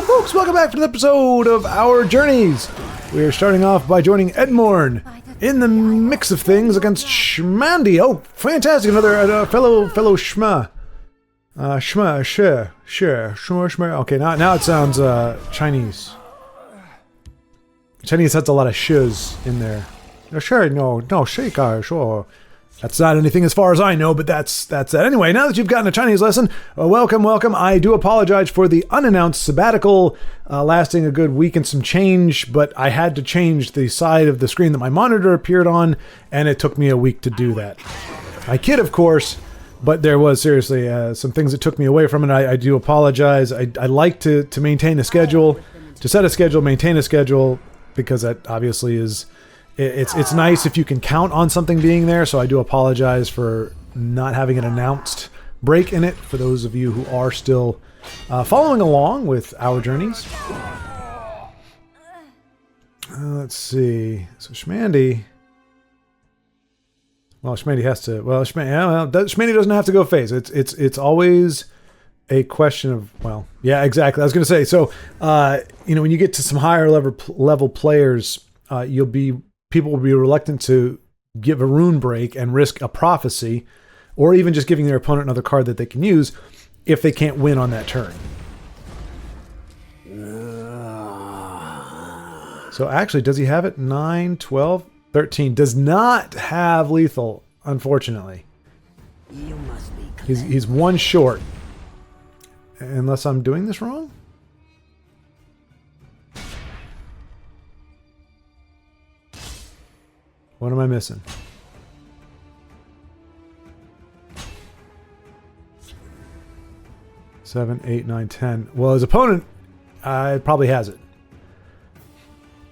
folks, welcome back to an episode of Our Journeys. We are starting off by joining Edmorn in the mix of things against Shmandy. Oh, fantastic, another fellow Shma. Shma. Okay, now it sounds Chinese. Chinese has a lot of sh's in there. Sure, no, sure. That's not anything as far as I know, but that's that. Anyway, now that you've gotten a Chinese lesson, welcome. I do apologize for the unannounced sabbatical lasting a good week and some change, but I had to change the side of the screen that my monitor appeared on, and it took me a week to do that. I kid, of course, but there was seriously some things that took me away from it. I do apologize. I like to maintain a schedule, to set a schedule, maintain a schedule, because that obviously is... It's nice if you can count on something being there, so I do apologize for not having an announced break in it for those of you who are still following along with Our Journeys. Let's see. So Shmandy... Well, Shmandy has to... Well, Shmandy doesn't have to go phase. It's always a question of... Well, yeah, exactly. I was going to say, so, when you get to some higher level players, people will be reluctant to give a rune break and risk a prophecy, or even just giving their opponent another card that they can use if they can't win on that turn. So actually, does he have it? 9, 12, 13. Does not have lethal, unfortunately. He's one short. Unless I'm doing this wrong? What am I missing? 7, 8, 9, 10. Well, his opponent probably has it.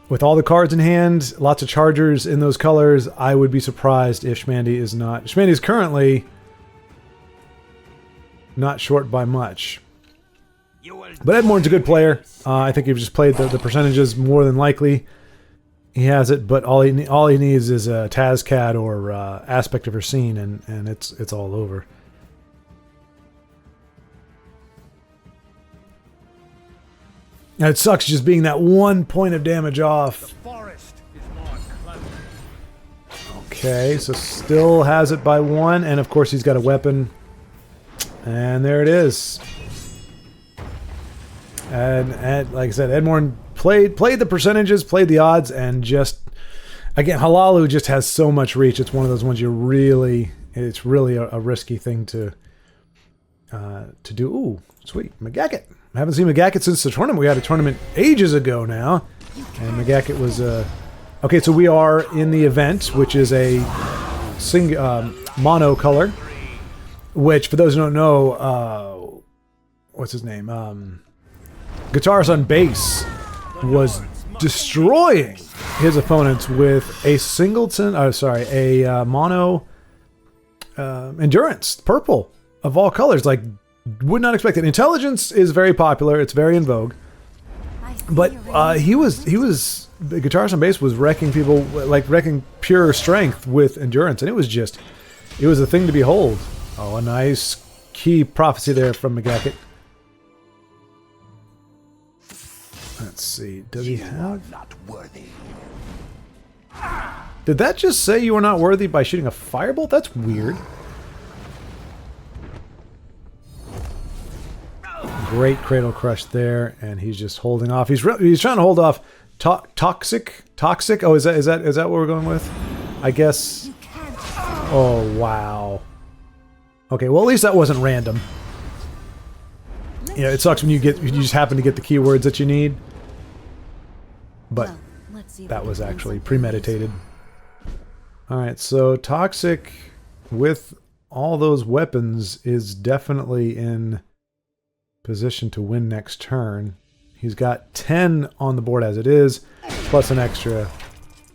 With all the cards in hand, lots of chargers in those colors, I would be surprised if Shmandy is not. Shmandy is currently not short by much. But Edmorn's a good player. I think you've just played the percentages more than likely. He has it, but all he needs is a TASCAD or aspect of her scene, and it's all over. And it sucks just being that 1 point of damage off. Okay, so still has it by 1, and of course he's got a weapon. And there it is. And like I said, Edmorn played the percentages, played the odds, and just, again, Halalu just has so much reach. It's one of those ones it's really a risky thing to do. Ooh, sweet. Magacket. I haven't seen Magacket since the tournament. We had a tournament ages ago now. And Magacket was... Okay, so we are in the event, which is a mono color, which, for those who don't know, what's his name? Guitarist on bass was destroying his opponents with a mono endurance, purple of all colors. Like, would not expect it. Intelligence is very popular; it's very in vogue. But he was the guitarist on bass was wrecking people, like wrecking pure strength with endurance, and it was a thing to behold. Oh, a nice key prophecy there from Magacket. Let's see. Does he have... Not worthy. Did that just say you are not worthy by shooting a firebolt? That's weird. Great Cradle Crush there, and he's just holding off. He's trying to hold off Toxic. Oh, is that what we're going with? I guess. Oh, wow. Okay, well, at least that wasn't random. Yeah, it sucks when you just happen to get the keywords that you need. But that was actually premeditated. Alright, so Toxic with all those weapons is definitely in position to win next turn. He's got 10 on the board as it is, plus an extra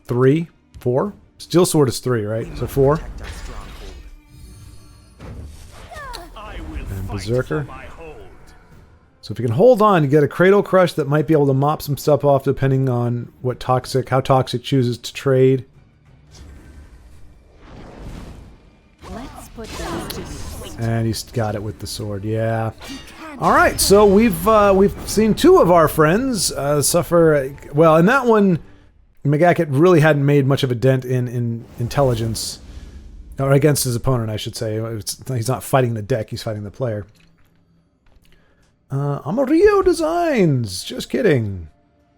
3, 4. Steel Sword is 3, right? So 4. And Berserker. So if you can hold on, you get a Cradle Crush that might be able to mop some stuff off depending on how Toxic chooses to trade. And he's got it with the sword, yeah. All right, so we've seen two of our friends suffer. Well, in that one, McGackett really hadn't made much of a dent in intelligence, or against his opponent, I should say. He's not fighting the deck; he's fighting the player. Amarillo Designs. Just kidding.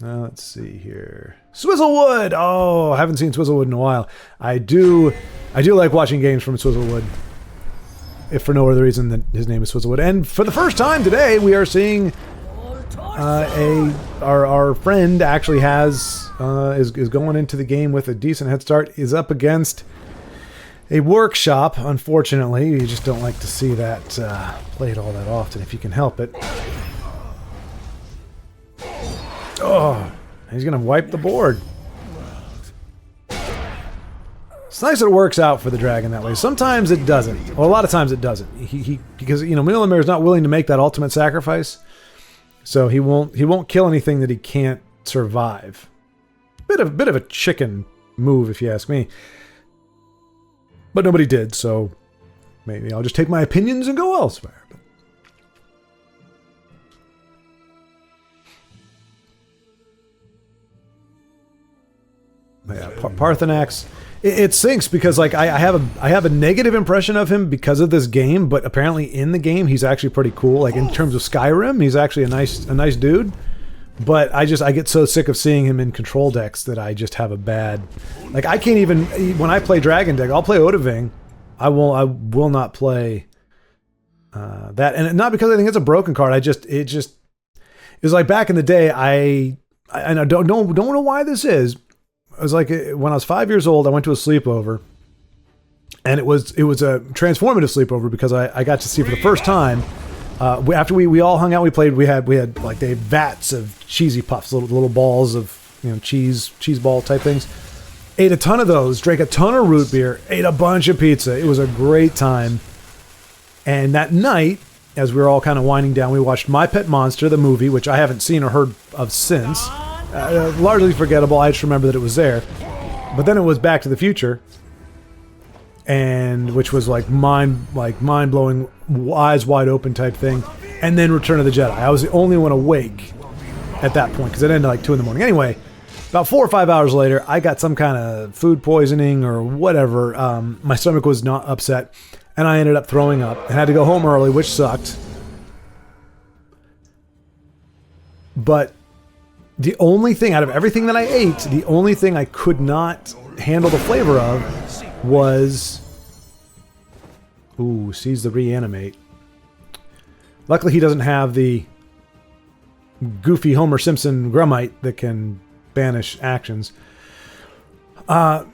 Let's see here. Swizzlewood. Oh, I haven't seen Swizzlewood in a while. I do like watching games from Swizzlewood, if for no other reason than his name is Swizzlewood. And for the first time today, we are seeing our friend actually has is going into the game with a decent head start. Is up against a workshop. Unfortunately, you just don't like to see that played all that often if you can help it. Oh, he's gonna wipe the board. It's nice that it works out for the dragon that way. Sometimes it doesn't. Well, a lot of times it doesn't. Because Milamir is not willing to make that ultimate sacrifice, so he won't kill anything that he can't survive. Bit of a chicken move, if you ask me. But nobody did, so maybe I'll just take my opinions and go elsewhere. Yeah, Parthenax. It sinks because like I have a negative impression of him because of this game, but apparently in the game he's actually pretty cool. Like in terms of Skyrim, he's actually a nice dude. But I get so sick of seeing him in control decks that I just have a bad, like I can't even, when I play Dragon deck, I'll play Odahviing. I will not play that, and not because I think it's a broken card. It was like back in the day. I don't know why this is. It was like when I was 5 years old, I went to a sleepover, and it was a transformative sleepover because I got to see for the first time. After we all hung out, we had like they had vats of cheesy puffs, little balls of cheese ball type things. Ate a ton of those, drank a ton of root beer, ate a bunch of pizza. It was a great time. And that night, as we were all kind of winding down, we watched My Pet Monster, the movie, which I haven't seen or heard of since. Largely forgettable. I just remember that it was there. But then it was Back to the Future, and which was like mind-blowing, eyes wide open type thing. And then Return of the Jedi. I was the only one awake at that point because it ended like 2 a.m. Anyway, about 4 or 5 hours later, I got some kind of food poisoning or whatever. My stomach was not upset, and I ended up throwing up and had to go home early, which sucked. But the only thing out of everything that I ate, the only thing I could not handle the flavor of was... Ooh, sees the reanimate. Luckily he doesn't have the goofy Homer Simpson Grummite that can banish actions. But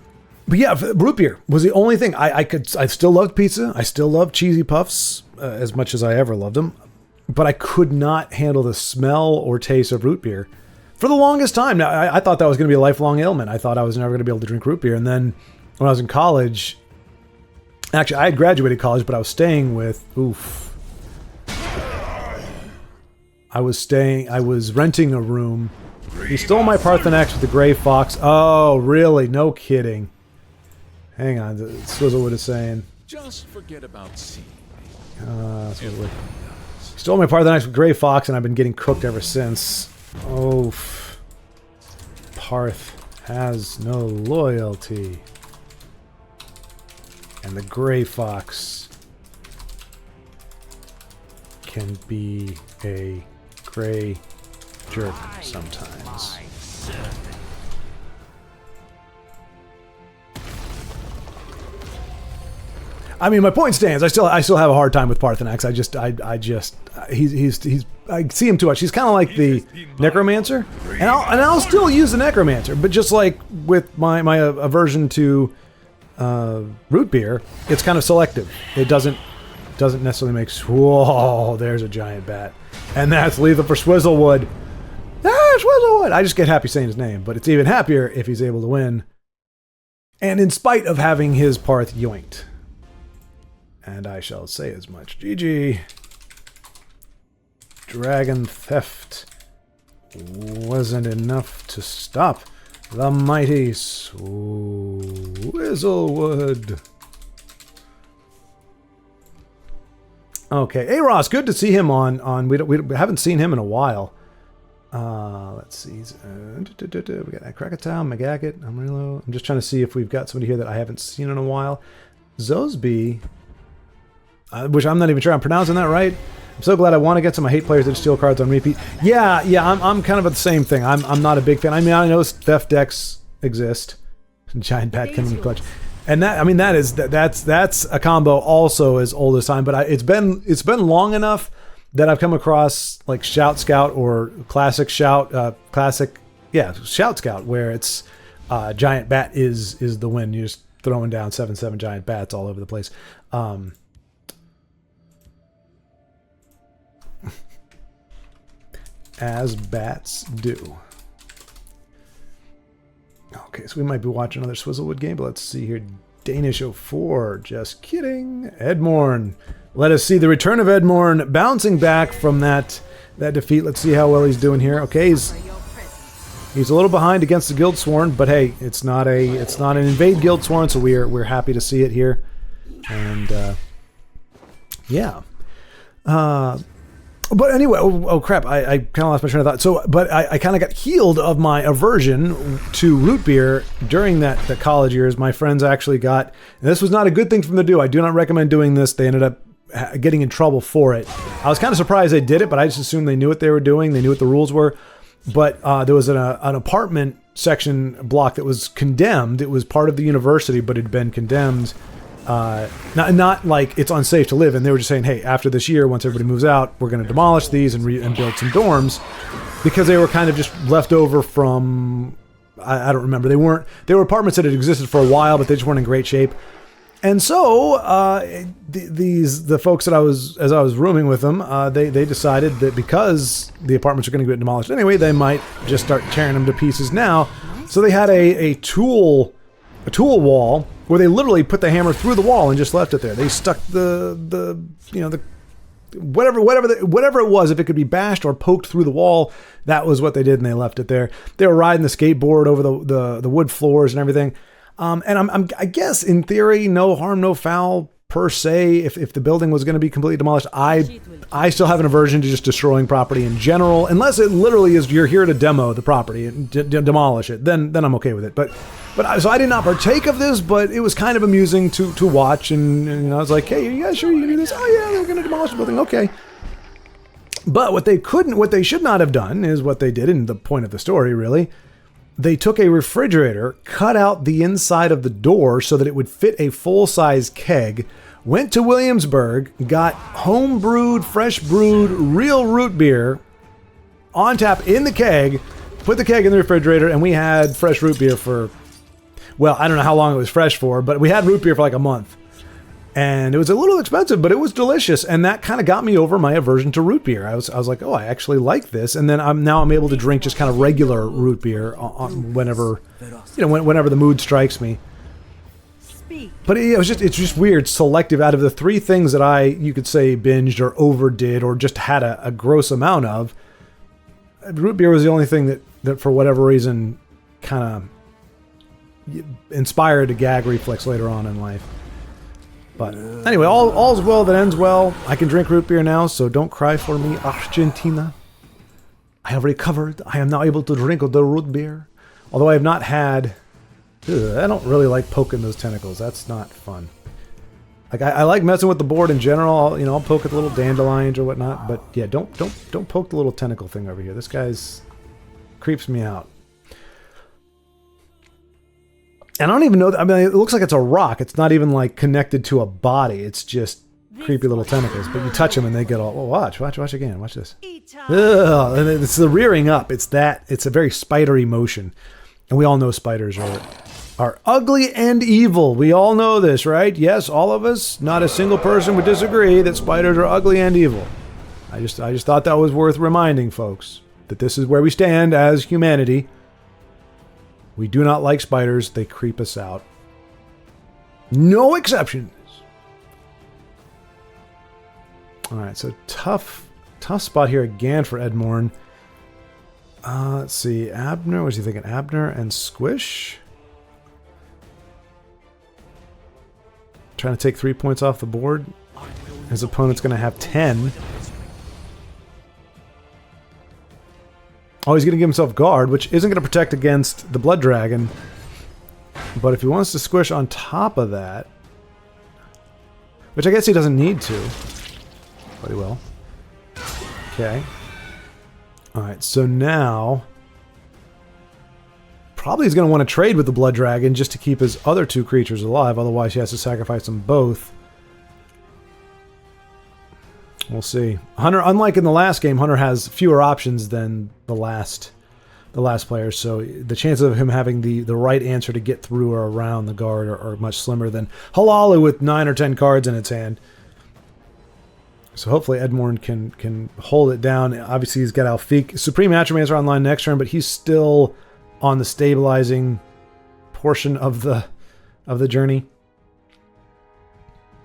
yeah, root beer was the only thing. I still loved pizza. I still loved cheesy puffs as much as I ever loved them. But I could not handle the smell or taste of root beer for the longest time. Now, I thought that was going to be a lifelong ailment. I thought I was never going to be able to drink root beer. And then when I was in college, actually, I had graduated college, but I was staying with, I was renting a room. He stole my Parthenax with the Gray Fox. Oh, really? No kidding. Hang on, Swizzlewood is saying. Just forget about seeing Swizzlewood. He stole my Parthenax with Gray Fox, and I've been getting cooked ever since. Oh, Parth has no loyalty. And the Gray Fox can be a gray jerk sometimes. I mean, my point stands. I still have a hard time with Parthenax. I see him too much. He's kind of like the Necromancer, and I'll still use the Necromancer, but just like with my aversion to root beer, it's kind of selective. It doesn't necessarily make. Whoa, there's a giant bat, and that's lethal for Swizzlewood. Swizzlewood. I just get happy saying his name, but it's even happier if he's able to win, and in spite of having his Parth yoinked. And I shall say as much. GG. Dragon theft wasn't enough to stop the mighty Swizzlewood. Okay, hey Ross, good to see him on. We haven't seen him in a while. Let's see. We got Krakatoa, McGaggett, Amarillo. I'm just trying to see if we've got somebody here that I haven't seen in a while. Zosby, which I'm not even sure I'm pronouncing that right. I'm so glad I want to get some. I hate players that steal cards on repeat. Yeah, I'm kind of at the same thing. I'm not a big fan. I mean, I know theft decks exist. Giant Bat coming in clutch. And that's a combo also as old as time, but it's been long enough that I've come across like Shout Scout or Classic Shout, Shout Scout, where it's Giant Bat is the win. You're just throwing down 7/7 Giant Bats all over the place. As bats do. Okay, so we might be watching another Swizzlewood game, but let's see here. Danish 04, just kidding. Edmorn. Let us see the return of Edmorn, bouncing back from that defeat. Let's see how well he's doing here. Okay, he's a little behind against the Guildsworn, but hey, it's not an invade Guildsworn, so we're happy to see it here. And yeah. But anyway, oh crap, I kind of lost my train of thought. So, but I kind of got healed of my aversion to root beer during the college years. My friends actually got, and this was not a good thing for them to do. I do not recommend doing this. They ended up getting in trouble for it. I was kind of surprised they did it, but I just assumed they knew what they were doing. They knew what the rules were. But there was an apartment section block that was condemned. It was part of the university, but it had been condemned. Not like it's unsafe to live in. They were just saying, hey, after this year, once everybody moves out, we're going to demolish these and build some dorms, because they were kind of just left over from, I don't remember. They were apartments that had existed for a while, but they just weren't in great shape. And so the folks that I was rooming with them, they decided that because the apartments are going to get demolished anyway, they might just start tearing them to pieces now. So they had a tool wall where they literally put the hammer through the wall and just left it there. They stuck the whatever it was, if it could be bashed or poked through the wall, that was what they did, and they left it there. They were riding the skateboard over the wood floors and everything. And I guess in theory, no harm, no foul per se. If the building was going to be completely demolished, I still have an aversion to just destroying property in general, unless it literally is you're here to demo the property and demolish it. Then I'm okay with it. But so I did not partake of this, but it was kind of amusing to watch. And I was like, hey, are you guys sure you can do this? Oh yeah, they're going to demolish the building. Okay. But what they should not have done is what they did, in the point of the story, really. They took a refrigerator, cut out the inside of the door so that it would fit a full-size keg, went to Williamsburg, got home-brewed, fresh-brewed, real root beer on tap in the keg, put the keg in the refrigerator, and we had fresh root beer for, well, I don't know how long it was fresh for, but we had root beer for like a month. And it was a little expensive, but it was delicious. And that kind of got me over my aversion to root beer. I was like, oh, I actually like this. And then I'm able to drink just kind of regular root beer whenever the mood strikes me. But it's just weird, selective. Out of the three things that you could say binged or overdid or just had a gross amount of, root beer was the only thing that for whatever reason kind of inspired a gag reflex later on in life. But anyway, all's well that ends well. I can drink root beer now, so don't cry for me, Argentina. I have recovered. I am now able to drink the root beer. Although I have not had... I don't really like poking those tentacles. That's not fun. Like I like messing with the board in general. I'll poke at the little dandelions or whatnot. But yeah, don't poke the little tentacle thing over here. This guy's creeps me out. And I don't even know. I mean, it looks like it's a rock. It's not even like connected to a body. It's just creepy little tentacles. But you touch them and they get all. Oh, watch again. Watch this. Ugh, and it's the rearing up. It's a very spidery motion, and we all know spiders are ugly and evil. We all know this, right? Yes, all of us. Not a single person would disagree that spiders are ugly and evil. I just thought that was worth reminding folks that this is where we stand as humanity. We do not like spiders. They creep us out. No exceptions. All right, so tough spot here again for Edmorn. Let's see. Abner, what's he thinking? Abner and Squish? Trying to take 3 points off the board. His opponent's going to have 10. Oh, he's going to give himself guard, which isn't going to protect against the Blood Dragon. But if he wants to squish on top of that, which I guess he doesn't need to, but he will. Okay. Alright, so now probably he's going to want to trade with the Blood Dragon just to keep his other two creatures alive, otherwise he has to sacrifice them both. We'll see. Hunter, unlike in the last game, Hunter has fewer options than the last player, so the chances of him having the right answer to get through or around the guard are much slimmer than Halalu with 9 or 10 cards in its hand. So hopefully Edmorn can hold it down. Obviously he's got Alfiq. Supreme Atromancer online next turn, but he's still on the stabilizing portion of the journey,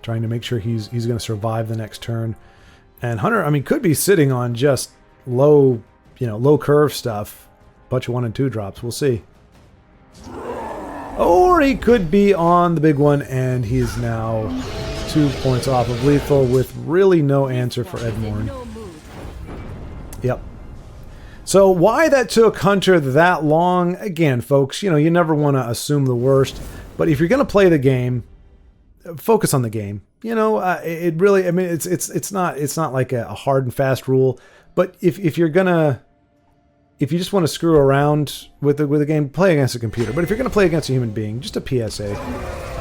trying to make sure he's going to survive the next turn. And Hunter, I mean, could be sitting on just low curve stuff. Bunch of 1 and 2 drops. We'll see. Or he could be on the big one, and he's now 2 points off of lethal with really no answer for Edmorn. Yep. So why that took Hunter that long? Again, folks, you never want to assume the worst. But if you're going to play the game, focus on the game. It really, I mean, it's not like a hard and fast rule. But if you just want to screw around with the game, play against a computer. But if you're going to play against a human being, just a PSA.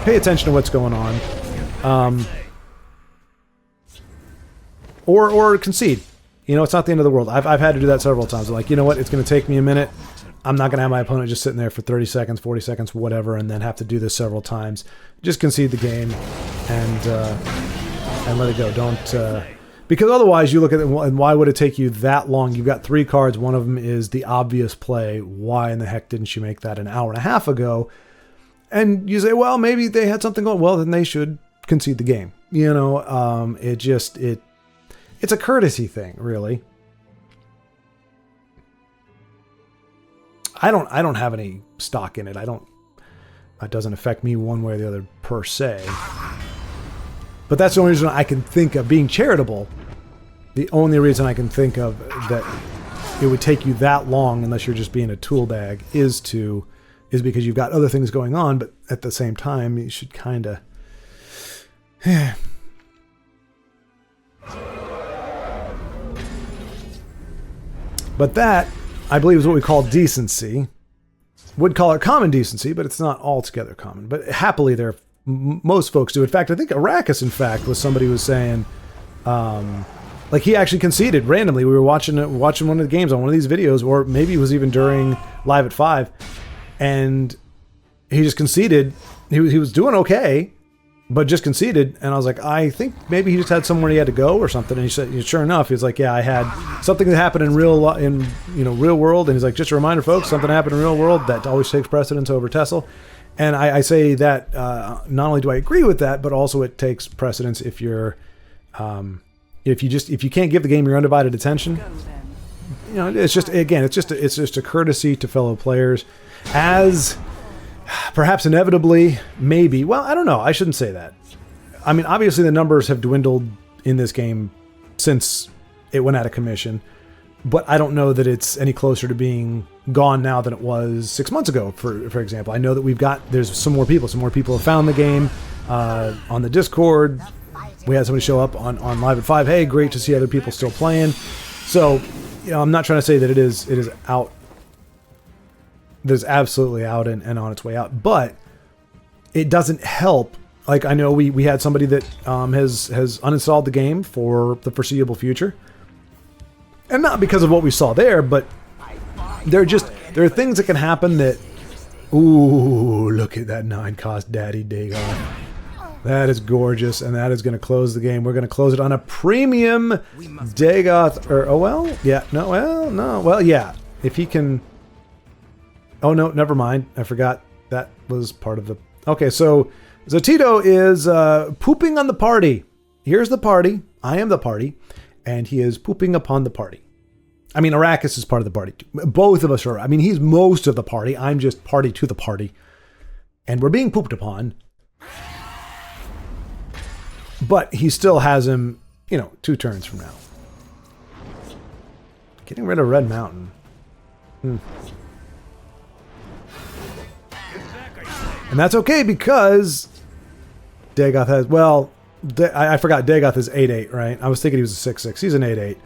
Pay attention to what's going on. Or concede. It's not the end of the world. I've had to do that several times. I'm like, you know what? It's going to take me a minute. I'm not going to have my opponent just sitting there for 30 seconds, 40 seconds, whatever, and then have to do this several times. Just concede the game and let it go. Don't... Because otherwise, you look at it, and why would it take you that long? You've got 3 cards. One of them is the obvious play. Why in the heck didn't you make that an hour and a half ago? And you say, well, maybe they had something going. Well, then they should concede the game. It's a courtesy thing, really. I don't have any stock in it. It doesn't affect me one way or the other per se. But that's the only reason I can think of being charitable. The only reason I can think of that it would take you that long, unless you're just being a tool bag, is because you've got other things going on. But at the same time, you should kind of. But that, I believe, is what we call decency. Would call it common decency, but it's not altogether common. But happily, most folks do. In fact, I think Arrakis, was somebody who was saying, like he actually conceded randomly. We were watching one of the games on one of these videos, or maybe it was even during Live at 5, and he just conceded. He was doing okay, but just conceded. And I was like, I think maybe he just had somewhere he had to go or something. And he said, sure enough, he was like, yeah, I had something that happened in real world. And he's like, just a reminder, folks, something happened in real world that always takes precedence over TESL. And I say that not only do I agree with that, but also it takes precedence if you're, if you can't give the game your undivided attention. It's just a courtesy to fellow players, as perhaps inevitably, maybe. Well, I don't know. I shouldn't say that. I mean, obviously the numbers have dwindled in this game since it went out of commission, but I don't know that it's any closer to being gone now than it was 6 months ago, for example. I know that there's some more people have found the game on the Discord. We had somebody show up on Live at 5. Hey, great to see other people still playing. So, I'm not trying to say that it is out. That is absolutely out and on its way out, but it doesn't help. Like, I know we had somebody that has uninstalled the game for the foreseeable future, and not because of what we saw there, but there are things that can happen that, ooh, look at that 9-cost Daddy Dagon. That is gorgeous, and that is going to close the game. We're going to close it on a premium Dagoth, yeah. If he can... Oh, no, never mind. I forgot that was part of the... Okay, so Zatito is pooping on the party. Here's the party. I am the party, and he is pooping upon the party. I mean, Arrakis is part of the party, too. Both of us are. I mean, he's most of the party. I'm just party to the party. And we're being pooped upon. but he still has him, 2 turns from now. Getting rid of Red Mountain. And that's okay because Dagoth has, I forgot Dagoth is 8/8, right? I was thinking he was a 6/6. He's an 8/8.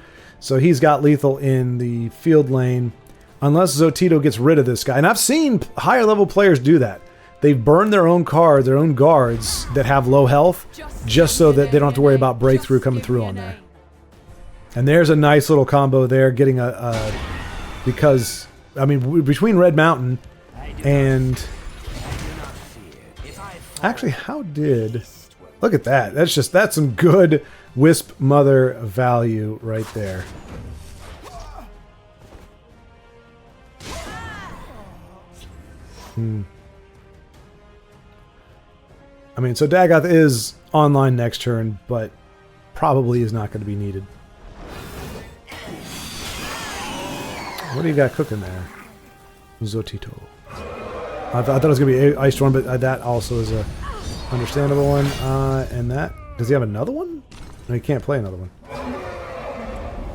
So he's got lethal in the field lane unless Zotito gets rid of this guy. And I've seen higher level players do that. They've burned their own cards, their own guards that have low health just so that they don't have to worry about breakthrough coming through on there. And there's a nice little combo there getting because, between Red Mountain and... Actually, look at that. That's some good Wisp Mother value right there. So Dagoth is online next turn, but probably is not going to be needed. What do you got cooking there? Zotito. I thought it was going to be Ice Storm, but that also is a understandable one. And that... Does he have another one? No, he can't play another one.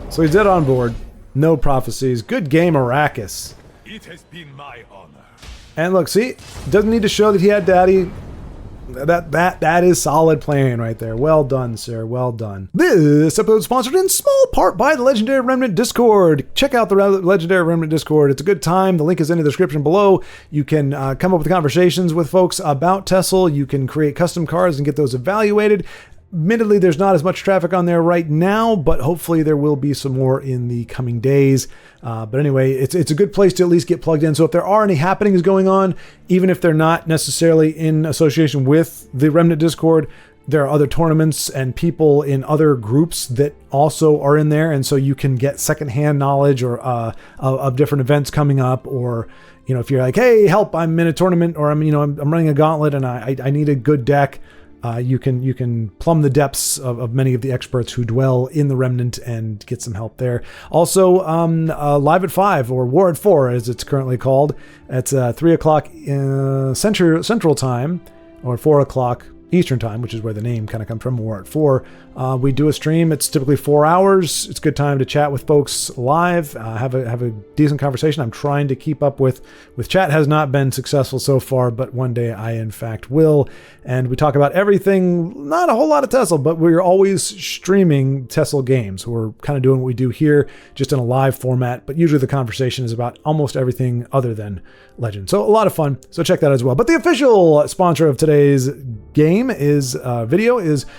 So he's dead on board. No prophecies. Good game, Arrakis. It has been my honor. And look, see? Doesn't need to show that he had daddy. That is solid playing right there. Well done, sir. Well done. This episode is sponsored in small part by the Legendary Remnant Discord. Check out the Legendary Remnant Discord. It's a good time. The link is in the description below. You can come up with conversations with folks about TESL. You can create custom cards and get those evaluated. Admittedly, there's not as much traffic on there right now, but hopefully there will be some more in the coming days. But anyway, it's a good place to at least get plugged in. So if there are any happenings going on, even if they're not necessarily in association with the Remnant Discord, there are other tournaments and people in other groups that also are in there. And so you can get secondhand knowledge or of different events coming up, or if you're like, hey, help, I'm in a tournament, or I'm running a gauntlet and I need a good deck. You can plumb the depths of many of the experts who dwell in the Remnant and get some help there. Also, Live at 5, or War at 4 as it's currently called. It's 3 o'clock Central Time, or 4 o'clock Eastern Time, which is where the name kind of comes from, War at 4. We do a stream. It's typically 4 hours. It's a good time to chat with folks live, have a decent conversation. I'm trying to keep up with chat. Has not been successful so far, but one day I in fact will. And we talk about everything, not a whole lot of TESL, but we're always streaming TESL games. We're kind of doing what we do here, just in a live format, but usually the conversation is about almost everything other than Legend. So a lot of fun. So check that out as well. But the official sponsor of today's game is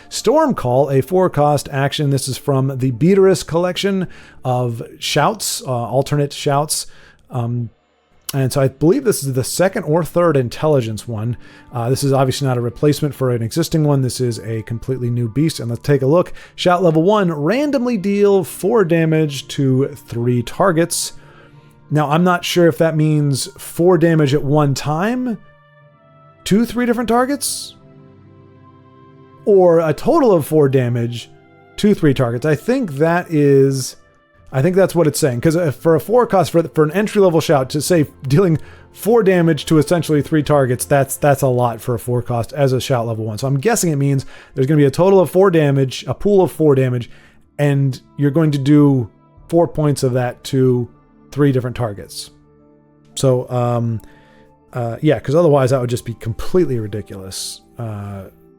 Storm Call, a 4-cost action. This is from the Beaterus collection of shouts, alternate shouts. And so I believe this is the second or third intelligence one. This is obviously not a replacement for an existing one. This is a completely new beast. And let's take a look. Shout level 1, randomly deal 4 damage to 3 targets. Now, I'm not sure if that means 4 damage at one time to 3 different targets, or a total of 4 damage to 3 targets. I think that's what it's saying. Because for a 4 cost, for an entry level shout, to say dealing 4 damage to essentially 3 targets, that's a lot for a 4 cost as a shout level 1. So I'm guessing it means there's going to be a total of 4 damage, a pool of 4 damage, and you're going to do 4 points of that to 3 different targets. So, because otherwise that would just be completely ridiculous.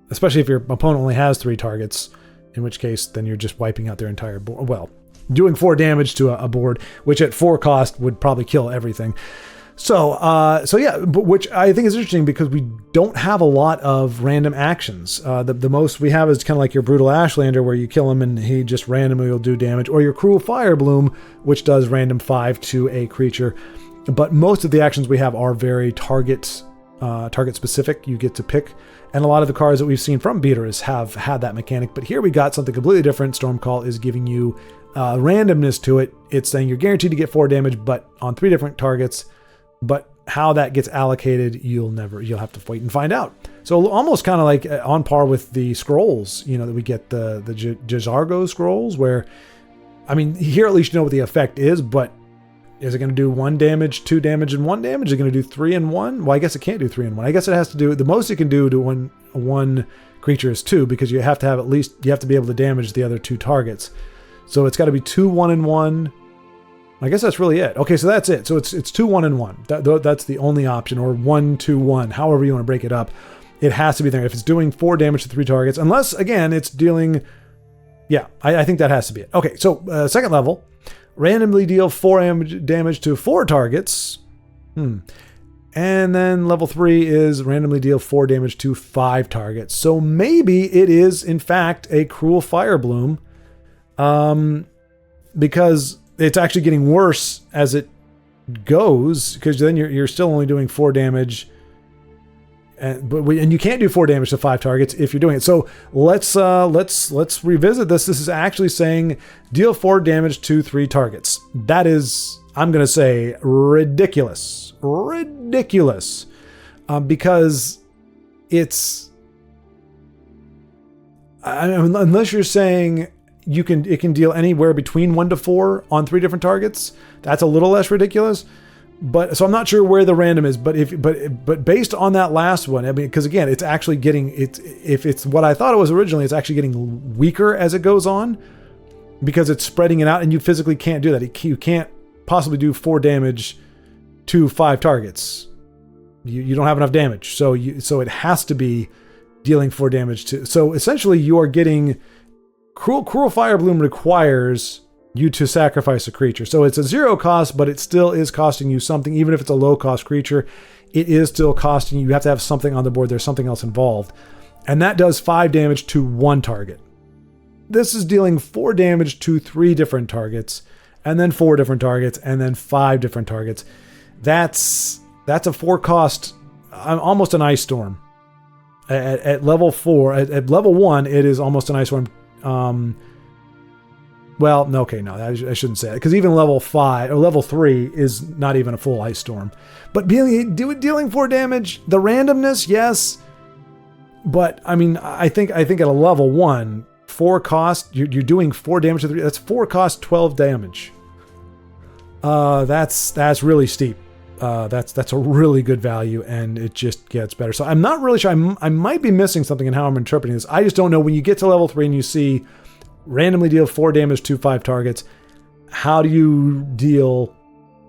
Especially if your opponent only has 3 targets, in which case then you're just wiping out their entire board. Well, doing 4 damage to a board, which at 4 cost would probably kill everything. So yeah, which I think is interesting because we don't have a lot of random actions. The most we have is kind of like your Brutal Ashlander, where you kill him and he just randomly will do damage, or your Cruel Fire Bloom, which does random 5 to a creature. But most of the actions we have are very target specific. You get to pick. And a lot of the cards that we've seen from Beaterus have had that mechanic. But here we got something completely different. Stormcall is giving you randomness to it. It's saying you're guaranteed to get 4 damage, but on 3 different targets. But how that gets allocated, you'll have to wait and find out. So almost kind of like on par with the scrolls, that we get the Jazargo scrolls, where, here at least you know what the effect is, but is it going to do 1 damage, 2 damage, and 1 damage? Is it going to do 3 and 1? Well, I guess it can't do 3 and 1. I guess it has to do, the most it can do to one creatures too, because you have to have at least, you have to be able to damage the other 2 targets. So it's got to be 2 1/1. I guess that's really it. Okay, so that's it. So it's 2 1/1. That's the only option, or 1 2 1, however you want to break it up. It has to be there. If it's doing 4 damage to 3 targets, unless again it's dealing, yeah, I think that has to be it. Okay, so second level, randomly deal 4 damage to 4 targets. And then level 3 is randomly deal 4 damage to 5 targets. So maybe it is in fact a Cruel Fire Bloom, because it's actually getting worse as it goes, because then you're still only doing 4 damage, and you can't do 4 damage to 5 targets if you're doing it. So let's revisit this. This is actually saying deal 4 damage to 3 targets. That is, I'm gonna say, ridiculous, because it's, unless you're saying it can deal anywhere between 1 to 4 on 3 different targets. That's a little less ridiculous. But so I'm not sure where the random is, but but based on that last one, I mean, because again, it's actually getting, if it's what I thought it was originally, it's actually getting weaker as it goes on, because it's spreading it out, and you physically can't do that. You can't possibly do 4 damage to 5 targets. You don't have enough damage, so it has to be dealing 4 damage to. So essentially, you are getting Cruel Fire Bloom requires you to sacrifice a creature. So it's a 0 cost, but it still is costing you something. Even if it's a low cost creature, it is still costing you. You have to have something on the board. There's something else involved. And that does 5 damage to 1 target. This is dealing 4 damage to 3 different targets, and then 4 different targets, and then 5 different targets. That's a 4 cost, almost an Ice Storm. At level 4, at level 1, it is almost an Ice Storm. Well, no, okay, no, I shouldn't say that, because even level 5 or level 3 is not even a full Ice Storm. But dealing 4 damage, the randomness, yes, but I mean, I think at a level 1, 4 cost, you're doing 4 damage to 3. That's 4 cost, 12 damage. That's really steep. That's a really good value, and it just gets better. So I'm not really sure. I might be missing something in how I'm interpreting this. I just don't know. When you get to level 3 and you see randomly deal 4 damage to 5 targets, how do you deal,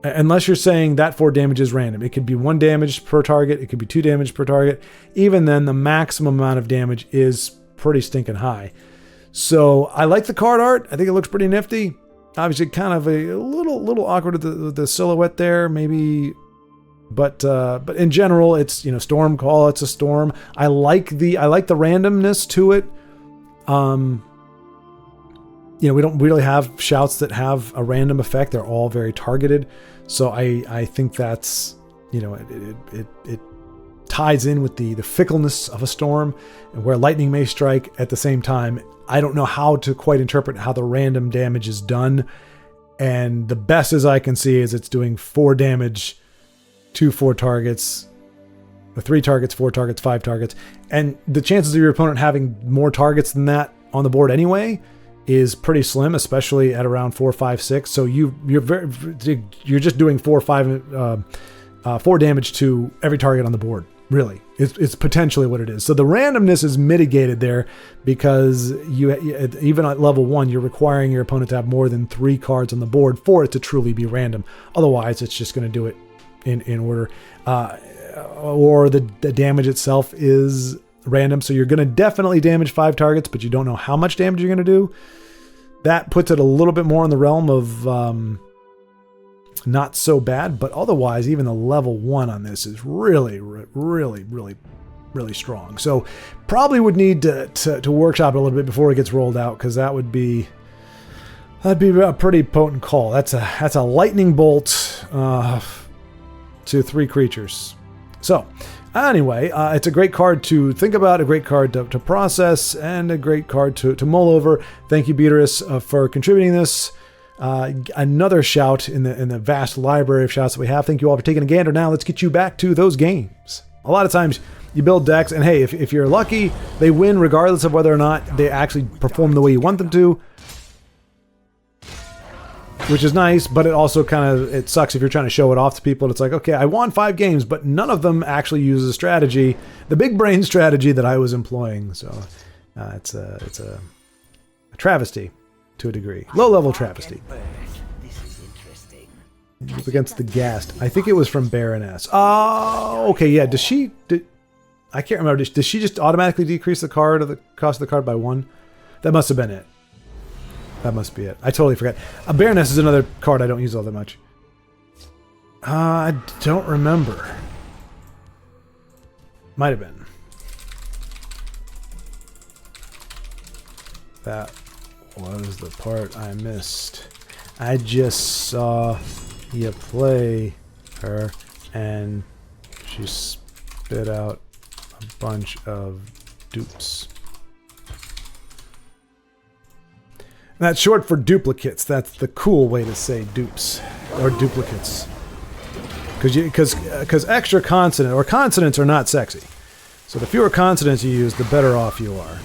unless you're saying that 4 damage is random. It could be 1 damage per target. It could be 2 damage per target. Even then, the maximum amount of damage is pretty stinking high. So I like the card art. I think it looks pretty nifty. Obviously, kind of a little awkward with the silhouette there, maybe. But in general, it's, Storm Call. It's a storm. I like the randomness to it. We don't really have shouts that have a random effect. They're all very targeted. So I think that's, it ties in with the fickleness of a storm, and where lightning may strike at the same time. I don't know how to quite interpret how the random damage is done. And the best as I can see is it's doing 4 damage to 4 targets, 3 targets, 4 targets, 5 targets. And the chances of your opponent having more targets than that on the board anyway is pretty slim, especially at around 4, 5, 6. So you're just doing 4 damage to every target on the board. Really, it's potentially what it is. So the randomness is mitigated there, because even at level 1, you're requiring your opponent to have more than 3 cards on the board for it to truly be random. Otherwise, it's just going to do it in order, or the damage itself is random. So you're going to definitely damage 5 targets, but you don't know how much damage you're going to do. That puts it a little bit more in the realm of not so bad, but otherwise, even the level 1 on this is really, really, really, really strong. So probably would need to workshop it a little bit before it gets rolled out, because that'd be a pretty potent call. That's a lightning bolt to 3 creatures. So anyway, it's a great card to think about, a great card to process, and a great card to mull over. Thank you, Beatrice, for contributing this. Another shout in the vast library of shouts that we have. Thank you all for taking a gander. Now let's get you back to those games. A lot of times you build decks, and hey, if you're lucky, they win regardless of whether or not they actually perform the way you want them to. which is nice, but it also it sucks if you're trying to show it off to people. It's like, okay, I won 5 games, but none of them actually use a strategy, the big brain strategy that I was employing. So it's a travesty to a degree, low-level travesty. Up against the Ghast. I think it was from Baroness. Oh, okay, yeah. I can't remember. Does she just automatically decrease the cost of the card by 1? That must have been it. That must be it. I totally forgot. Baroness is another card I don't use all that much. I don't remember. Might have been. That was the part I missed. I just saw you play her and she spit out a bunch of dupes. That's short for duplicates. That's the cool way to say dupes or duplicates. Because extra consonant or consonants are not sexy. So the fewer consonants you use, the better off you are.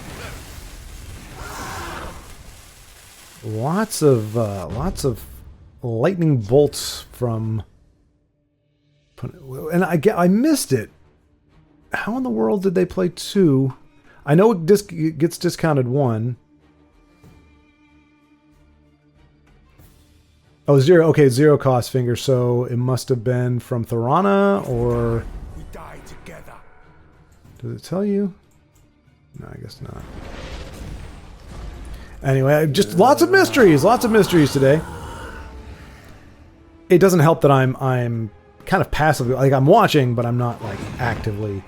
Lots of lightning bolts from. And I missed it. How in the world did they play 2? I know it gets discounted 1. Oh, 0. Okay, 0 cost finger. So it must have been from Thorana, or We die together. does it tell you? No, I guess not. Anyway, just lots of mysteries today. It doesn't help that I'm kind of passively, like I'm watching, but I'm not like actively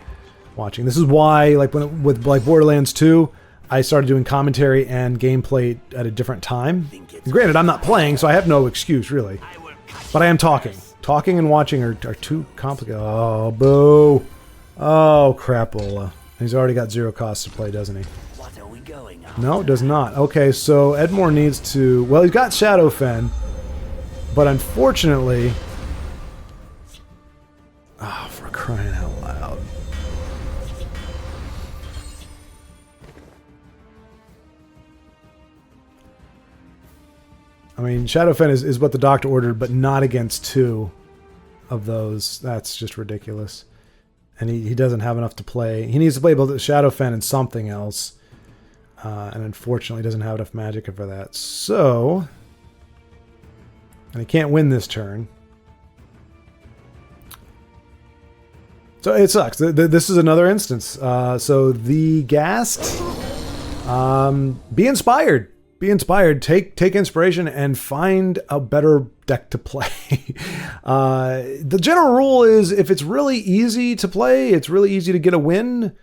watching. This is why, like with Borderlands 2, I started doing commentary and gameplay at a different time. Granted, I'm not playing, so I have no excuse, really. But I am talking. Talking and watching are too complicated. Oh, boo. Oh, crapola. He's already got 0 cost to play, doesn't he? What are we going on? No, it does not. Okay, so Edmore needs to... Well, he's got Shadowfen, but unfortunately... Oh, for crying out loud. I mean, Shadowfen is what the doctor ordered, but not against 2 of those. That's just ridiculous. And he doesn't have enough to play. He needs to play both Shadowfen and something else. And unfortunately doesn't have enough magicka for that. So... And he can't win this turn. So it sucks. This is another instance. So the Ghast... be inspired. Be inspired. Take inspiration and find a better deck to play. The general rule is if it's really easy to play, it's really easy to get a win,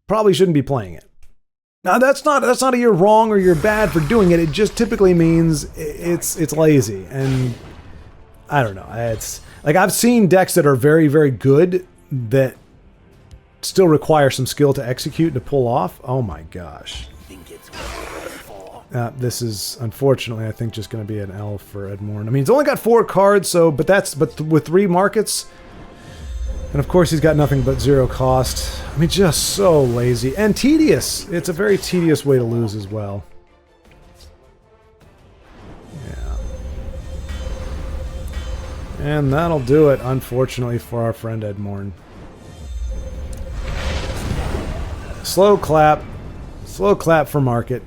probably shouldn't be playing it. Now that's not a you're wrong or you're bad for doing it. It just typically means it's lazy. And I don't know. It's like I've seen decks that are very, very good that still require some skill to execute to pull off. Oh my gosh. This is unfortunately, I think, just going to be an L for Edmorn. I mean, he's only got 4 cards, so but with 3 markets, and of course he's got nothing but 0 cost. I mean, just so lazy and tedious. It's a very tedious way to lose as well. Yeah, and that'll do it, unfortunately, for our friend Edmorn. Slow clap for market.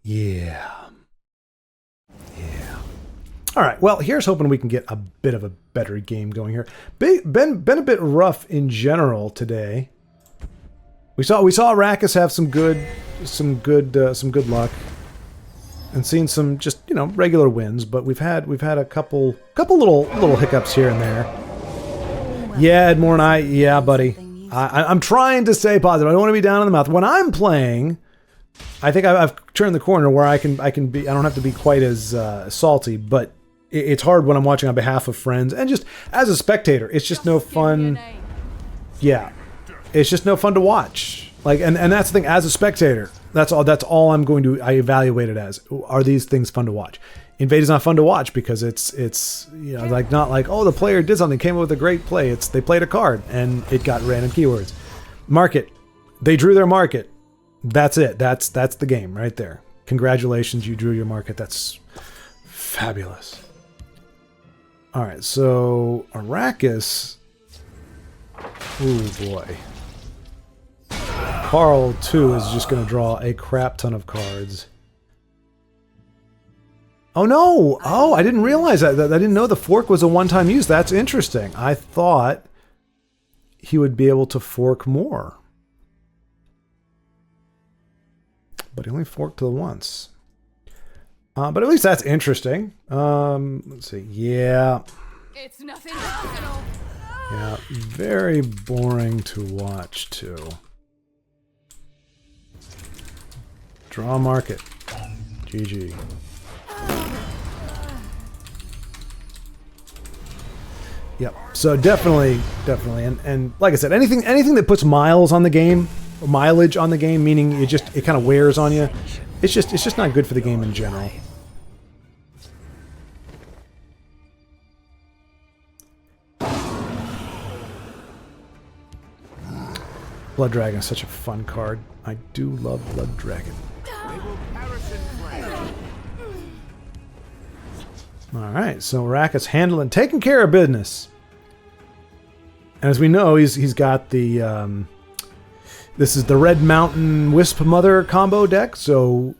Yeah. All right. Well, here's hoping we can get a bit of a better game going here. Been a bit rough in general today. We saw Arrakis have some good luck, and seen some just regular wins. But we've had a couple little hiccups here and there. Yeah, Edmore, yeah, buddy. I'm trying to stay positive. I don't want to be down in the mouth when I'm playing. I think I've turned the corner where I can be. I don't have to be quite as salty, but it's hard when I'm watching on behalf of friends and just as a spectator. It's just no fun. Yeah, it's just no fun to watch. Like, and that's the thing. As a spectator, that's all I'm going to. I evaluate it as. Are these things fun to watch? Invade is not fun to watch because it's like not like, oh, the player did something, came up with a great play. It's they played a card and it got random keywords. Market, they drew their market. That's it. That's the game right there. Congratulations, you drew your market. That's fabulous. All right, so Arrakis. Ooh, boy. Carl, too, is just going to draw a crap ton of cards. Oh, no! Oh, I didn't realize that. I didn't know the fork was a one-time use. That's interesting. I thought he would be able to fork more. But he only forked to the once. But at least that's interesting. Let's see. Yeah. It's nothing personal. Yeah, very boring to watch, too. Draw market. GG. Yep. So definitely, and like I said, anything that puts miles on the game, or mileage on the game, meaning it kind of wears on you. It's just not good for the game in general. Blood Dragon is such a fun card. I do love Blood Dragon. Alright, so Arrakis handling, taking care of business. And as we know, he's got the this is the Red Mountain Wisp Mother combo deck, so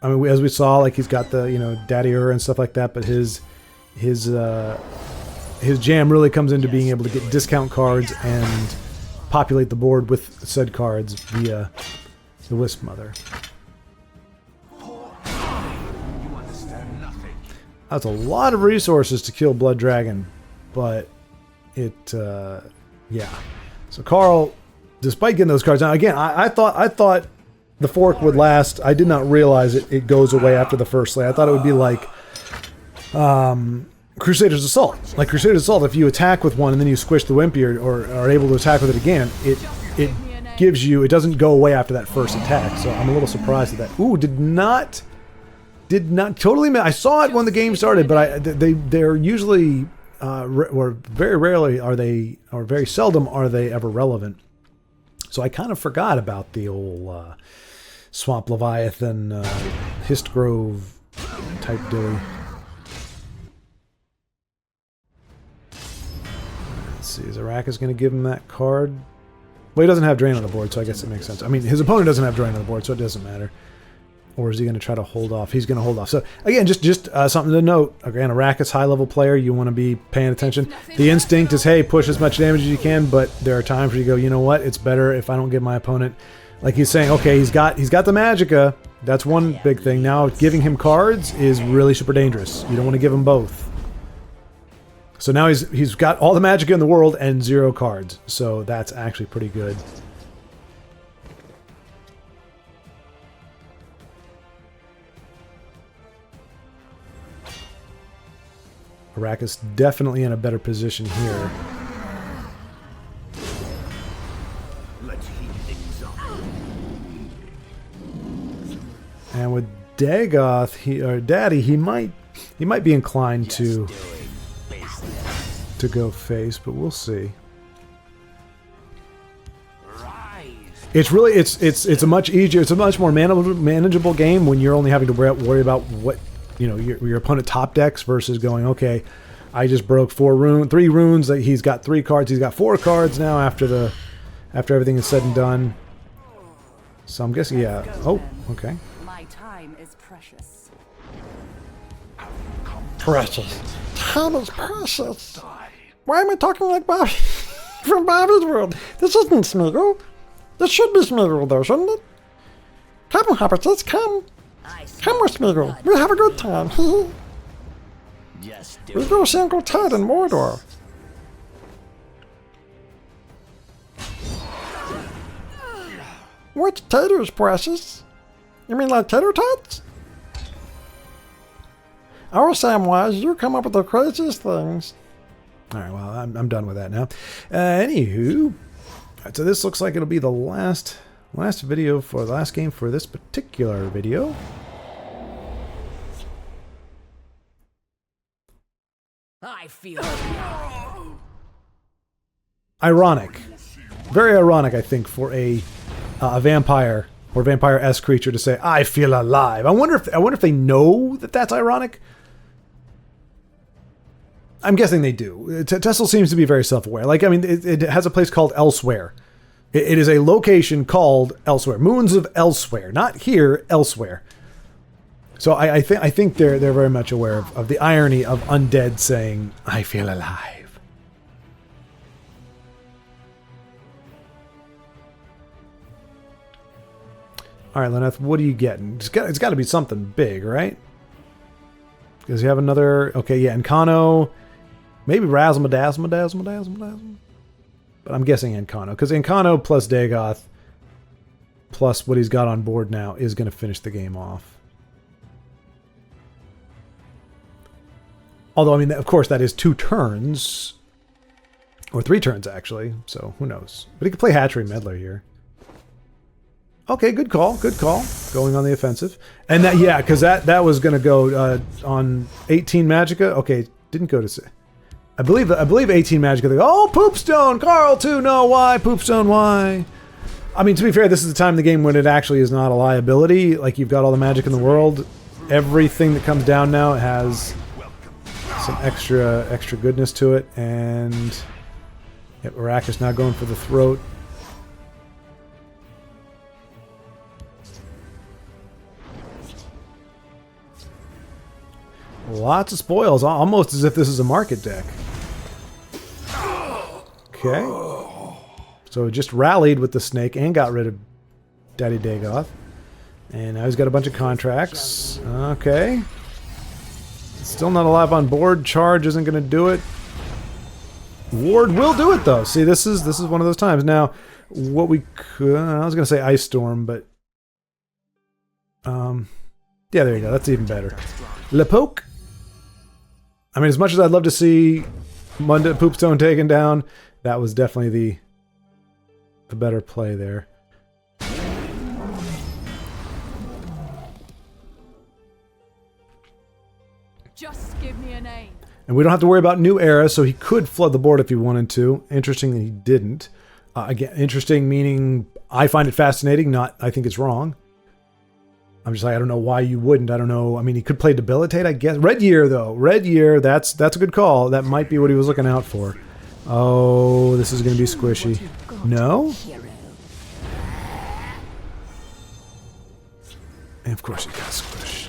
I mean, as we saw, like he's got the, you know, Daddy and stuff like that, but his jam really comes into being able to get discount cards and populate the board with said cards via the Wisp Mother. That's a lot of resources to kill Blood Dragon, but it, yeah. So Carl, despite getting those cards, now again, I thought the fork would last. I did not realize it goes away after the first slay. I thought it would be like Crusader's Assault. Like Crusader's Assault, if you attack with one and then you squish the Wimpy or are able to attack with it again, it gives you, it doesn't go away after that first attack. So I'm a little surprised at that. Ooh, did not totally. I saw it when the game started, but they're usually or very rarely are they, or very seldom are they ever relevant. So I kind of forgot about the old Swamp Leviathan, Histgrove type dilly. Let's see, is Arrakis going to give him that card? Well, he doesn't have Drain on the board, so I guess it makes sense. I mean, his opponent doesn't have Drain on the board, so it doesn't matter. Or is he going to try to hold off? He's going to hold off. So, again, just something to note. Again, Arrakis, high-level player, you want to be paying attention. The instinct is, hey, push as much damage as you can, but there are times where you go, you know what? It's better if I don't give my opponent... Like he's saying, okay, he's got the Magicka. That's one big thing. Now, giving him cards is really super dangerous. You don't want to give him both. So now he's got all the Magicka in the world and 0 cards. So that's actually pretty good. Arrakis definitely in a better position here. Let's heat things up. And with Dagoth, Daddy, he might be inclined to go face, but we'll see. It's really it's a much easier, it's a much more manageable game when you're only having to worry about what, you know, your opponent top decks versus going, okay, I just broke 3 runes. He's got 3 cards. He's got 4 cards now after everything is said and done. So I'm guessing, yeah. Oh, okay. My time is precious. Precious. Time is precious. Why am I talking like Bobby from Bobby's World? This isn't Smeagol. This should be Smeagol, though, shouldn't it? Come, Hobbits, let's come. Come with Smeagol. We'll have a good time. We go single Ted in Mordor. What's taters, precious? You mean like tater tots? Oh, Samwise, you come up with the craziest things. All right, well, I'm done with that now. Anywho, so this looks like it'll be the last video for the last game for this particular video. I feel Ironic, very ironic, I think, for a vampire or vampire S creature to say, I feel alive. I wonder if they know that that's ironic. I'm guessing they do. TESL seems to be very self-aware. Like, I mean, it has a place called Elsewhere. It is a location called Elsewhere. Moons of Elsewhere. Not here, elsewhere. So I think they're very much aware of the irony of undead saying, I feel alive. All right, Lyneth, what are you getting? It's got to be something big, right? Because you have another... Okay, yeah, Encano. Maybe Razzle-Dazzle. But I'm guessing Encano. Because Encano plus Dagoth plus what he's got on board now is going to finish the game off. Although, I mean, of course, that is 2 turns. Or 3 turns, actually. So, who knows? But he could play Hatchery Meddler here. Okay, good call. Good call. Going on the offensive. And that, yeah, because that was going to go on 18 Magicka. Okay, didn't go to... I believe 18 Magicka. They go, oh, Poopstone! Carl, too! No, why? Poopstone, why? I mean, to be fair, this is the time in the game when it actually is not a liability. Like, you've got all the magic in the world. Everything that comes down now has some extra goodness to it. And... Yep, Arrakis now going for the throat. Lots of spoils, almost as if this is a market deck. Okay. So just rallied with the snake and got rid of Daddy Dagoth. And now he's got a bunch of contracts. Okay. Still not alive on board. Charge isn't going to do it. Ward will do it, though. See, this is one of those times. Now, what we could... I was going to say Ice Storm, but... yeah, there you go. That's even better. Le Poke. I mean, as much as I'd love to see Munda Poopstone taken down, that was definitely the better play there. Just give me a name. And we don't have to worry about New Era, so he could flood the board if he wanted to. Interesting that he didn't. Again, interesting meaning I find it fascinating, not I think it's wrong. I'm just like, I don't know why you wouldn't. I don't know. I mean, he could play Debilitate, I guess. Red Year, though. Red Year, that's a good call. That might be what he was looking out for. Oh, this is going to be squishy. No? And of course he got squished.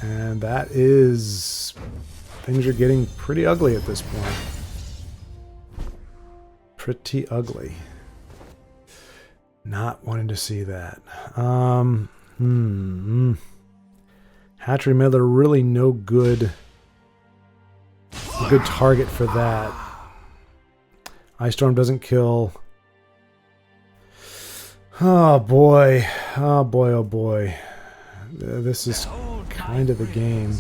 And that is... Things are getting pretty ugly at this point. Pretty ugly. Not wanting to see that. Hatchery Meddler, really no good. A good target for that. Ice Storm doesn't kill. Oh boy. Oh boy, oh boy. This is kind of the game.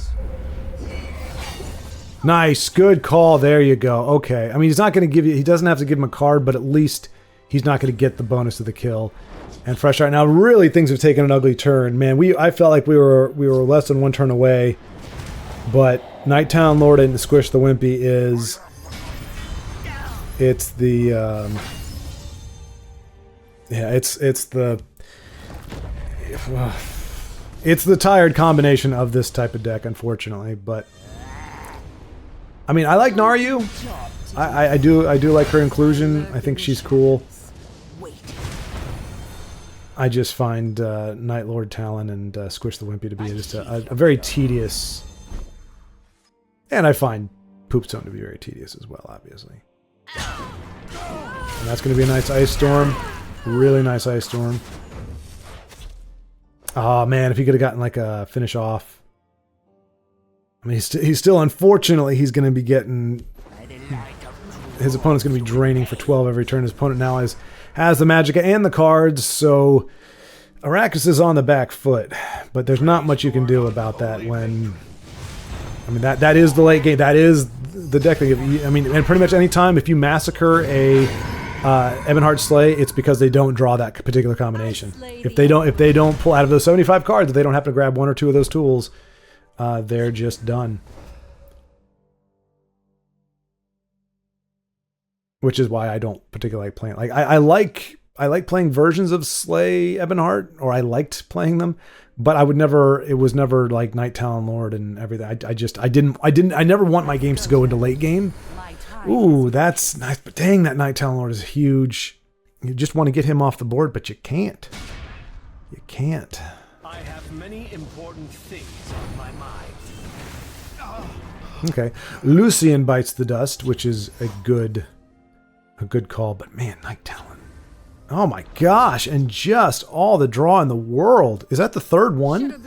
Nice, good call. There you go. Okay. I mean, he's not going to give you... He doesn't have to give him a card, but at least... He's not going to get the bonus of the kill. And Fresh Start. Now, really, things have taken an ugly turn. Man, I felt like we were less than 1 turn away. But Nighttown Lord and Squish the Wimpy is... It's the... yeah, it's the... It's the tired combination of this type of deck, unfortunately. But... I mean, I like Naryu. I do like her inclusion. I think she's cool. I just find Night Lord Talon and Squish the Wimpy to be just a very tedious... And I find Poopstone to be very tedious as well, obviously. And that's going to be a nice Ice Storm. Really nice Ice Storm. Oh man, if he could have gotten like a finish off. I mean, he's still, unfortunately, he's going to be getting... His opponent's going to be draining for 12 every turn. His opponent now has the Magicka and the cards, so Arrakis is on the back foot. But there's not much you can do about that when... I mean, that is the late game. That is the deck that I mean, and pretty much any time if you massacre a Ebonheart Slay, it's because they don't draw that particular combination. If they don't pull out of those 75 cards, if they don't have to grab 1 or 2 of those tools, they're just done. which is why I don't particularly like playing. Like I like playing versions of Slay Ebonheart, or I liked playing them, but I would never. It was never like Night Talon Lord and everything. I never want my games to go into late game. Ooh, that's nice. But dang, that Night Talon Lord is huge. You just want to get him off the board, but you can't. You can't. I have many important things on my mind. Okay, Lucian bites the dust, which is a good call. But man, Night Talon. Oh my gosh, and just all the draw in the world. Is that the third one?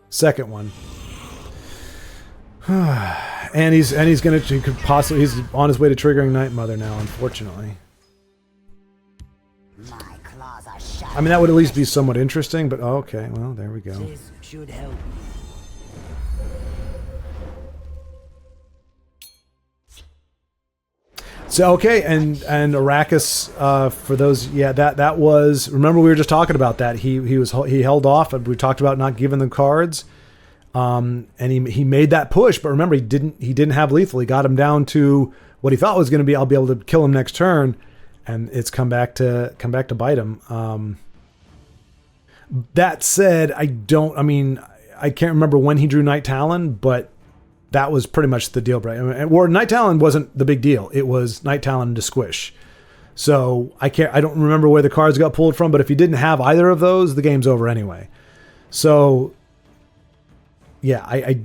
Second one. and he's gonna, he could possibly, he's on his way to triggering Night Mother now, unfortunately. I mean, that would at least be somewhat interesting, but okay, well, there we go. This should help. So okay, and Arrakis, for those, yeah, that was, remember we were just talking about that. He held off, and we talked about not giving them cards, and he made that push. But remember, he didn't have lethal. He got him down to what he thought was going to be, I'll be able to kill him next turn, and it's come back to bite him. That said, I can't remember when he drew Night Talon, but that was pretty much the deal breaker. I mean, Night Talon wasn't the big deal. It was Night Talon to squish. So I don't remember where the cards got pulled from, but if he didn't have either of those, the game's over anyway. So yeah, it's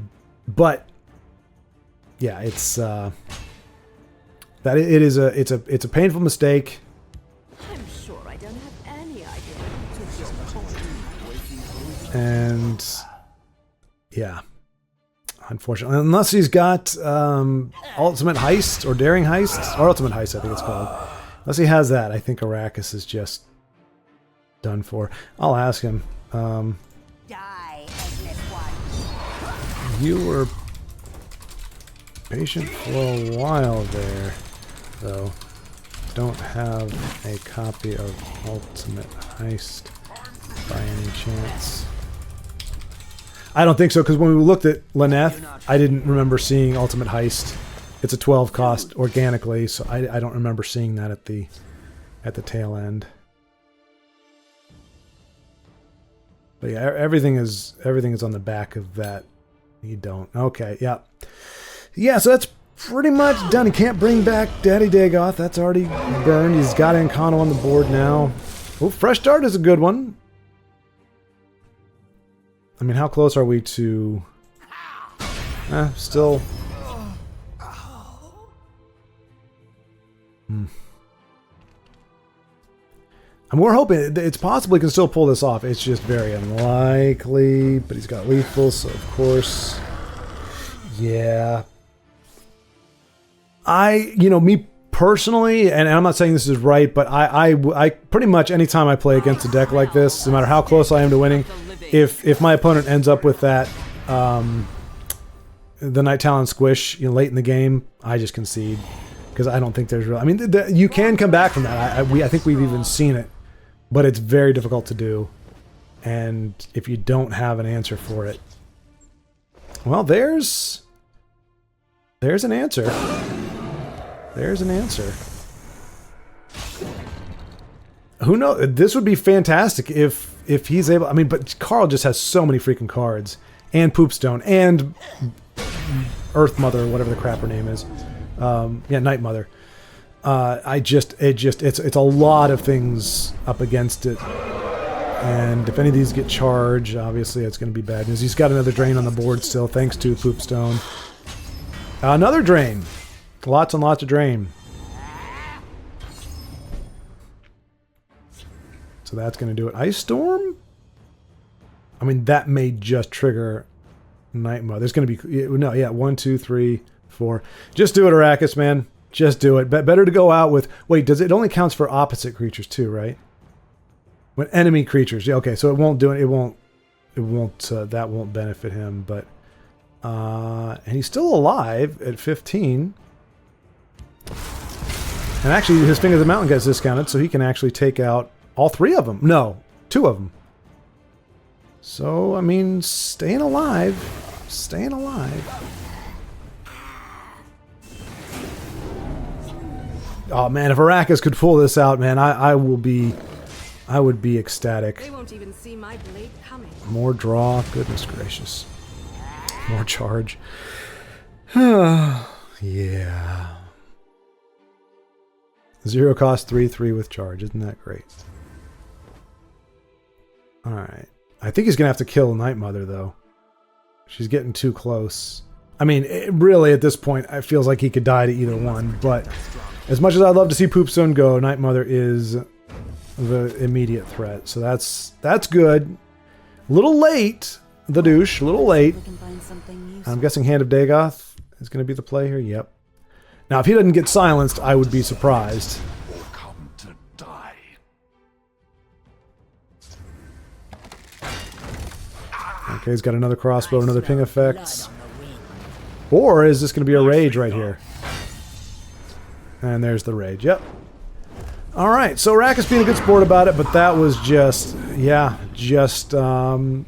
it's a painful mistake. I'm sure I don't have any idea. And yeah. Unfortunately, unless he's got Ultimate Heist or Daring Heist, or Ultimate Heist, I think it's called. Unless he has that, I think Arrakis is just done for. I'll ask him. You were patient for a while there, though. Don't have a copy of Ultimate Heist by any chance. I don't think so, because when we looked at Lyneth, I didn't remember seeing Ultimate Heist. It's a 12 cost organically, so I don't remember seeing that at the tail end. But yeah, everything is on the back of that. You don't. Okay, yeah. Yeah, so that's pretty much done. He can't bring back Daddy Dagoth. That's already burned. He's got Ancano on the board now. Oh, Fresh Start is a good one. I mean, how close are we to... still... And we're hoping it's possible he can still pull this off. It's just very unlikely, but he's got lethal, so of course... Yeah. Me personally, and I'm not saying this is right, but I pretty much, anytime I play against a deck like this, no matter how close I am to winning, if my opponent ends up with that, the Night Talon squish, late in the game, I just concede, because I don't think there's real. I mean, you can come back from that. I think we've even seen it, but it's very difficult to do, and if you don't have an answer for it, well, there's an answer. There's an answer. Who knows? This would be fantastic if he's able. I mean, but Carl just has so many freaking cards, and Poopstone, and Earth Mother, whatever the crap her name is. Yeah, Night Mother. It's a lot of things up against it, and if any of these get charged, obviously it's going to be bad news. He's got another drain on the board still, thanks to Poopstone. Another drain. Lots and lots of drain. So that's going to do it. Ice Storm? I mean, that may just trigger Night Mother. There's going to be... No, yeah, 1, 2, 3, 4. Just do it, Arrakis, man. Just do it. Better to go out with... Wait, it only counts for opposite creatures too, right? When enemy creatures. Yeah, okay, so it won't do it. That won't benefit him, but... and he's still alive at 15. And actually, his Finger of the Mountain gets discounted, so he can actually take out all 3 of them. No, 2 of them. So, I mean, staying alive. Staying alive. Oh man, if Arrakis could pull this out, man, I would be ecstatic. They won't even see my blade coming. More draw, goodness gracious. More charge. Yeah. 0 cost 3/3 with charge. Isn't that great? Alright. I think he's going to have to kill Night Mother, though. She's getting too close. I mean, really, at this point, it feels like he could die to either one. But as much as I'd love to see Poopstone go, Night Mother is the immediate threat. So that's good. A little late, the douche. A little late. I'm guessing Hand of Dagoth is going to be the play here. Yep. Now, if he doesn't get silenced, I would be surprised. Come to die. Okay, he's got another crossbow, another ping effects. Or is this going to be a rage right here? And there's the rage. Yep. All right, so Arrakis being a good sport about it, but that was just, yeah, just Nighttown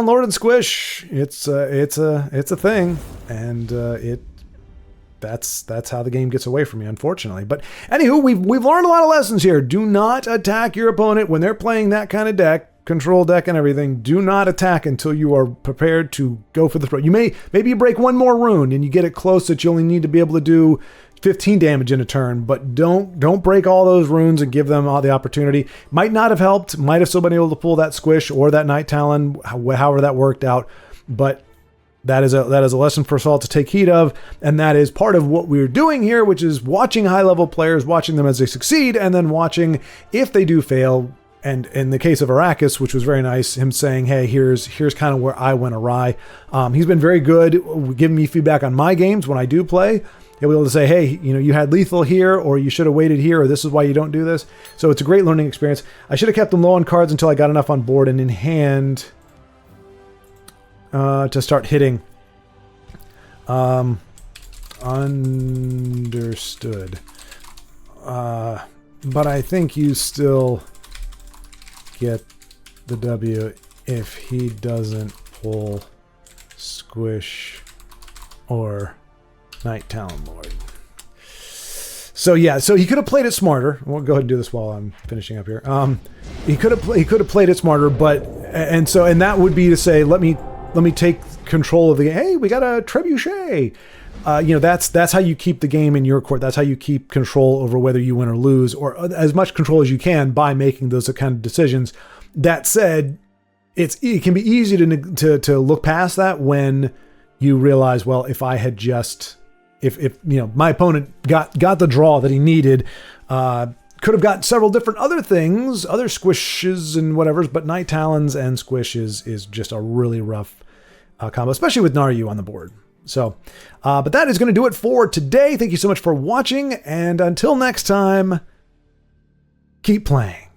Lord and Squish. It's a thing, and that's how the game gets away from you, unfortunately. But anywho, we've learned a lot of lessons here. Do not attack your opponent when they're playing that kind of deck. Control deck and everything. Do not attack until you are prepared to go for the throw. Maybe you break one more rune and you get it close that you only need to be able to do 15 damage in a turn, but don't break all those runes and give them all the opportunity. Might not have helped, might have still been able to pull that Squish or that Night Talon, however that worked out, but that is a lesson for us all to take heed of, and that is part of what we're doing here, which is watching high-level players, watching them as they succeed, and then watching if they do fail. And in the case of Arrakis, which was very nice, him saying, hey, here's kind of where I went awry. He's been very good giving me feedback on my games when I do play. He'll be able to say, hey, you had lethal here, or you should have waited here, or this is why you don't do this. So it's a great learning experience. I should have kept them low on cards until I got enough on board and in hand to start hitting. Understood. But I think you still get the W if he doesn't pull Squish or Night Talon Lord. So yeah, so he could have played it smarter. We'll go ahead and do this while I'm finishing up here. He could have played it smarter, but and that would be to say, let me take control of the game. Hey, we got a trebuchet. That's how you keep the game in your court. That's how you keep control over whether you win or lose, or as much control as you can by making those kind of decisions. That said, it can be easy to look past that when you realize, well, if I had just, if my opponent got the draw that he needed, could have got several different other things, other squishes and whatever's, but Night Talons and Squishes is just a really rough combo, especially with Naryu on the board. So, but that is going to do it for today. Thank you so much for watching, and until next time, keep playing.